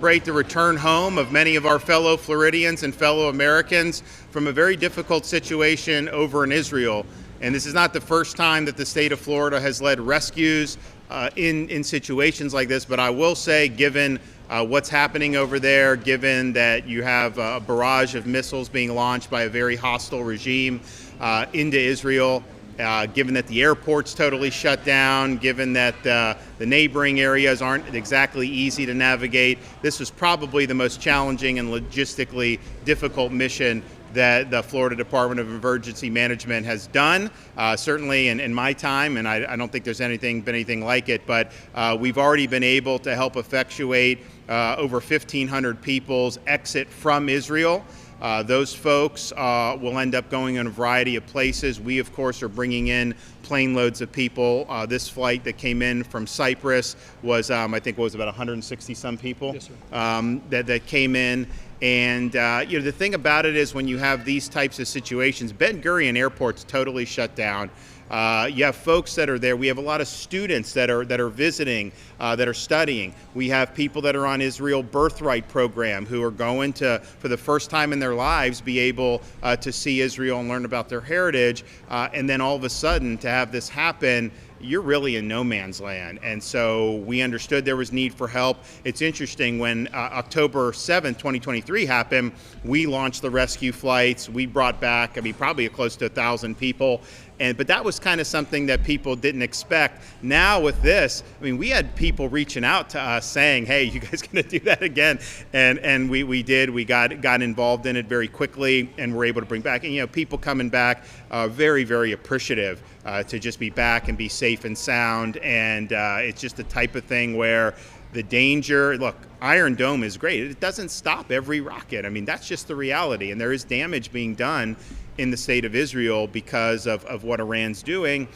Celebrate the return home of many of our fellow Floridians and fellow Americans from a very difficult situation over in Israel. And this is not the first time that the state of Florida has led rescues in situations like this, but I will say, given what's happening over there, given that you have a barrage of missiles being launched by a very hostile regime into Israel, given that the airport's totally shut down, given that the neighboring areas aren't exactly easy to navigate, this was probably the most challenging and logistically difficult mission that the Florida Department of Emergency Management has done, certainly in my time, and I don't think there's been anything like it, but we've already been able to help effectuate over 1,500 people's exit from Israel. Those folks will end up going in a variety of places. We, of course, are bringing in plane loads of people. This flight that came in from Cyprus was, I think, was about 160 some people. Yes, sir. that came in. And the thing about it is, when you have these types of situations, Ben Gurion Airport's totally shut down. You have folks that are there. We have a lot of students that are visiting, that are studying. We have people that are on Israel Birthright program who are going to, for the first time in their lives, be able to see Israel and learn about their heritage. And then all of a sudden, to have this happen, you're really in no man's land. And so we understood there was need for help. It's interesting, when October 7th, 2023 happened, we launched the rescue flights. We brought back, probably close to 1,000 people. But that was kind of something that people didn't expect. Now with this, we had people reaching out to us saying, hey, you guys gonna do that again? And we did. We got involved in it very quickly, and were able to bring back, and people coming back very, very appreciative to just be back and be safe and sound. And it's just the type of thing where the danger, look, Iron Dome is great. It doesn't stop every rocket. that's just the reality. And there is damage being done in the state of Israel because of what Iran's doing.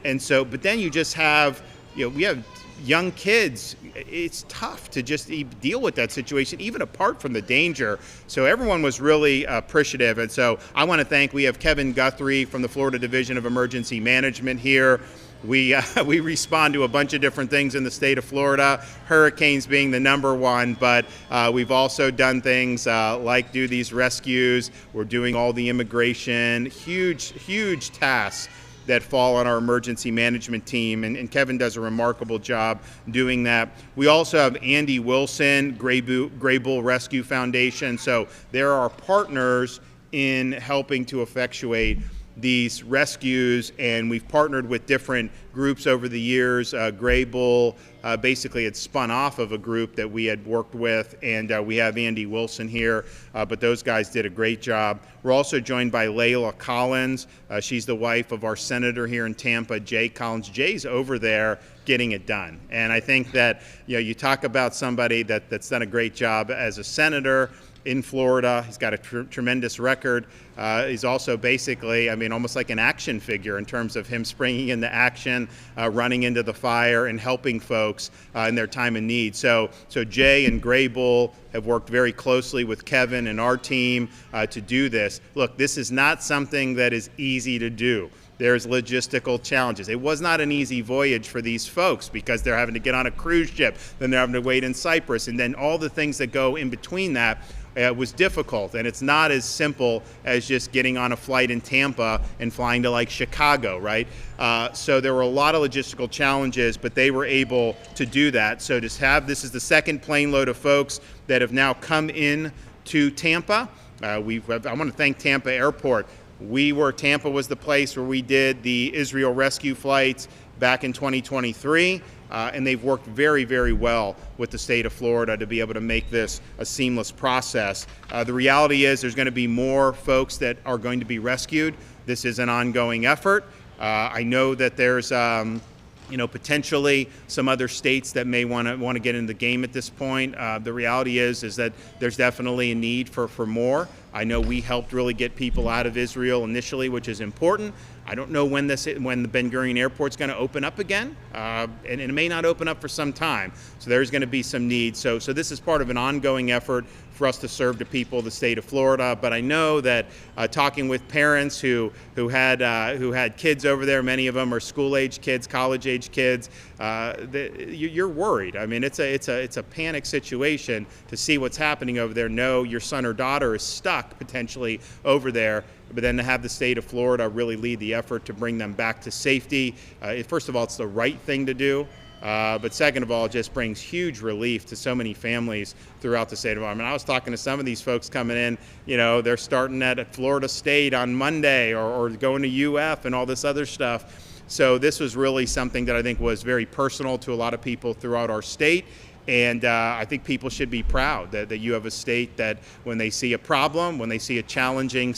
And so, but then you just have, we have young kids. It's tough to just deal with that situation, even apart from the danger. So everyone was really appreciative. And so I want to thank, we have Kevin Guthrie from the Florida Division of Emergency Management here. We respond to a bunch of different things in the state of Florida, hurricanes being the number one, but we've also done things like do these rescues. We're doing all the immigration, huge tasks that fall on our emergency management team, and Kevin does a remarkable job doing that. We also have Andy Wilson, Greybull Rescue Foundation. So there are partners in helping to effectuate these rescues, and we've partnered with different groups over the years. Greybull basically had spun off of a group that we had worked with, and we have Andy Wilson here, but those guys did a great job. We're also joined by Layla Collins. She's the wife of our senator here in Tampa, Jay Collins. Jay's over there getting it done, and I think that you talk about somebody that's done a great job as a senator in Florida. He's got a tremendous record. He's also basically, almost like an action figure in terms of him springing into action, running into the fire, and helping folks in their time of need. So Jay and Greybull have worked very closely with Kevin and our team to do this. Look, this is not something that is easy to do. There's logistical challenges. It was not an easy voyage for these folks, because they're having to get on a cruise ship, then they're having to wait in Cyprus, and then all the things that go in between that. Was difficult, and it's not as simple as just getting on a flight in Tampa and flying to like Chicago, right? So there were a lot of logistical challenges, but they were able to do that. So this is the second plane load of folks that have now come in to Tampa. I want to thank Tampa Airport. Tampa was the place where we did the Israel rescue flights back in 2023. And they've worked very, very well with the state of Florida to be able to make this a seamless process. The reality is there's going to be more folks that are going to be rescued. This is an ongoing effort. I know that there's potentially some other states that may want to get in the game at this point. The reality is that there's definitely a need for more. I know we helped really get people out of Israel initially, which is important. I don't know when the Ben Gurion Airport's going to open up again, and it may not open up for some time. So there's going to be some need. So this is part of an ongoing effort for us to serve the people of the state of Florida. But I know that talking with parents who had kids over there, many of them are school-age kids, college-age kids, you're worried. I mean, it's a panic situation to see what's happening over there. Know your son or daughter is stuck potentially over there, but then to have the state of Florida really lead the effort to bring them back to safety. First of all, it's the right thing to do. But second of all, it just brings huge relief to so many families throughout the state of Florida. I mean, I was talking to some of these folks coming in, they're starting at Florida State on Monday or going to UF and all this other stuff. So this was really something that I think was very personal to a lot of people throughout our state. And I think people should be proud that you have a state that when they see a problem, when they see a challenging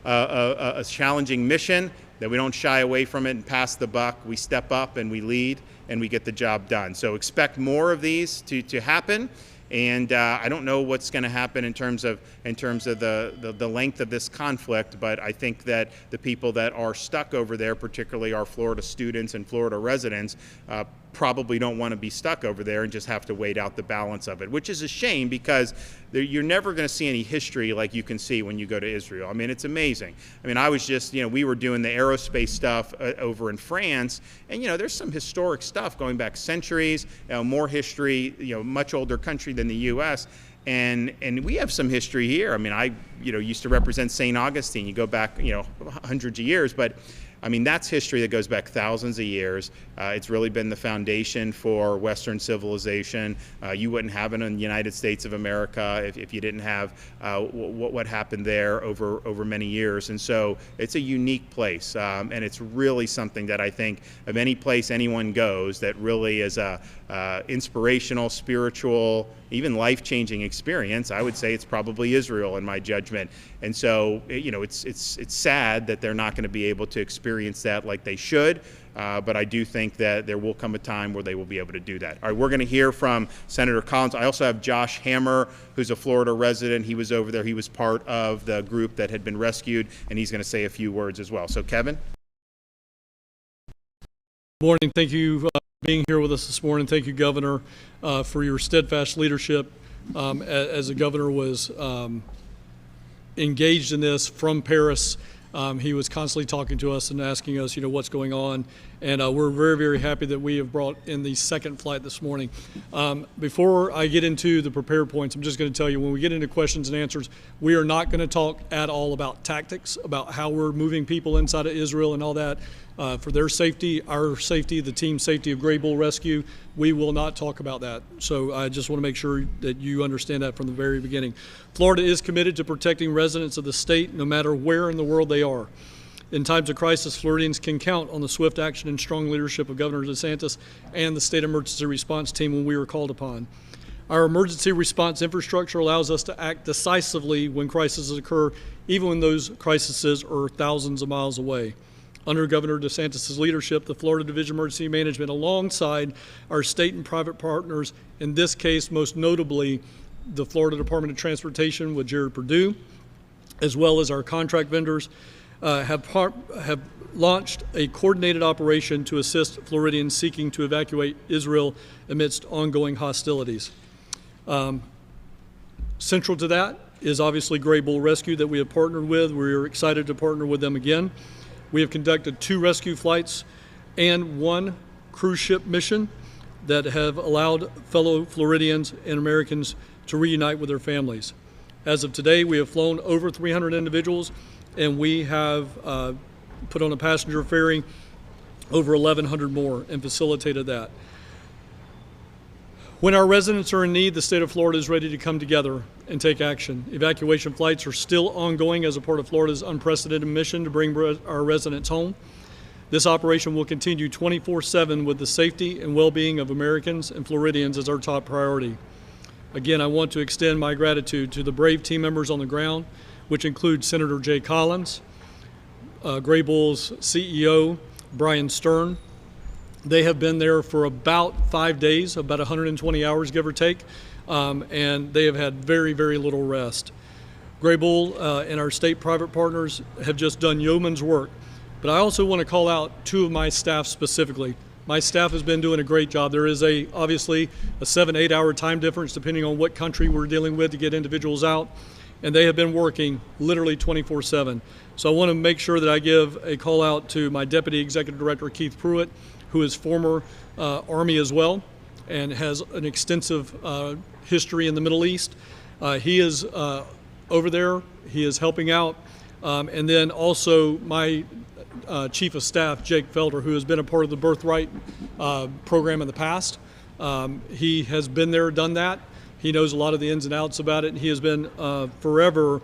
a challenging mission, that we don't shy away from it and pass the buck. We step up and we lead and we get the job done. So expect more of these to happen. And I don't know what's going to happen in terms of the length of this conflict, but I think that the people that are stuck over there, particularly our Florida students and Florida residents, probably don't want to be stuck over there and just have to wait out the balance of it, which is a shame because you're never going to see any history like you can see when you go to Israel. I mean, it's amazing. I mean, I was just, we were doing the aerospace stuff over in France, and, there's some historic stuff going back centuries, more history, much older country than the U.S., and we have some history here. I mean, I, used to represent St. Augustine. You go back, hundreds of years, but I mean, that's history that goes back thousands of years. It's really been the foundation for Western civilization. You wouldn't have it in the United States of America if you didn't have what happened there over many years. And so it's a unique place, and it's really something that I think of any place anyone goes that really is a inspirational, spiritual, even life-changing experience. I would say it's probably Israel in my judgment. And so, it's sad that they're not going to be able to experience that like they should, but I do think that there will come a time where they will be able to do that. All right, we're going to hear from Senator Collins. I also have Josh Hammer, who's a Florida resident. He was over there. He was part of the group that had been rescued, and he's going to say a few words as well. So, Kevin? Good morning. Thank you for being here with us this morning. Thank you, Governor, for your steadfast leadership as the governor was engaged in this from Paris. He was constantly talking to us and asking us, what's going on. And we're very, very happy that we have brought in the second flight this morning. Before I get into the prepared points, I'm just going to tell you, when we get into questions and answers, we are not going to talk at all about tactics, about how we're moving people inside of Israel and all that. For their safety, our safety, the team's safety of Greybull Rescue, we will not talk about that. So I just want to make sure that you understand that from the very beginning. Florida is committed to protecting residents of the state no matter where in the world they are. In times of crisis, Floridians can count on the swift action and strong leadership of Governor DeSantis and the state emergency response team when we are called upon. Our emergency response infrastructure allows us to act decisively when crises occur, even when those crises are thousands of miles away. Under Governor DeSantis' leadership, the Florida Division of Emergency Management, alongside our state and private partners, in this case, most notably, the Florida Department of Transportation with Jared Perdue, as well as our contract vendors, have launched a coordinated operation to assist Floridians seeking to evacuate Israel amidst ongoing hostilities. Central to that is obviously Greybull Rescue that we have partnered with. We are excited to partner with them again. We have conducted 2 rescue flights and 1 cruise ship mission that have allowed fellow Floridians and Americans to reunite with their families. As of today, we have flown over 300 individuals, and we have put on a passenger ferry over 1,100 more and facilitated that. When our residents are in need, the state of Florida is ready to come together and take action. Evacuation flights are still ongoing as a part of Florida's unprecedented mission to bring our residents home. This operation will continue 24/7 with the safety and well-being of Americans and Floridians as our top priority. Again, I want to extend my gratitude to the brave team members on the ground, which include Senator Jay Collins, Greybull's CEO, Brian Stern. They have been there for about 5 days, about 120 hours, give or take, and they have had very, very little rest. Greybull and our state private partners have just done yeoman's work But I also want to call out two of my staff specifically. My staff has been doing a great job. There is obviously a 7-8 hour time difference depending on what country we're dealing with to get individuals out, and they have been working literally 24/7. So I want to make sure that I give a call out to my Deputy Executive Director, Keith Pruitt, who is former Army as well and has an extensive history in the Middle East. He is over there. He is helping out. And then also my Chief of Staff, Jake Felder, who has been a part of the Birthright program in the past. He has been there, done that. He knows a lot of the ins and outs about it, and he has been forever,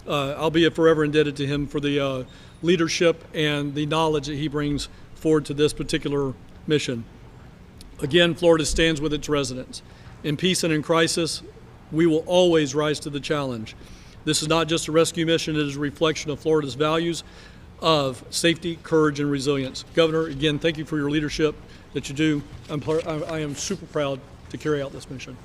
I'll be forever indebted to him for the leadership and the knowledge that he brings forward to this particular mission. Again, Florida stands with its residents. In peace and in crisis, we will always rise to the challenge. This is not just a rescue mission, it is a reflection of Florida's values of safety, courage, and resilience. Governor, again, thank you for your leadership that you do. I am super proud to carry out this mission.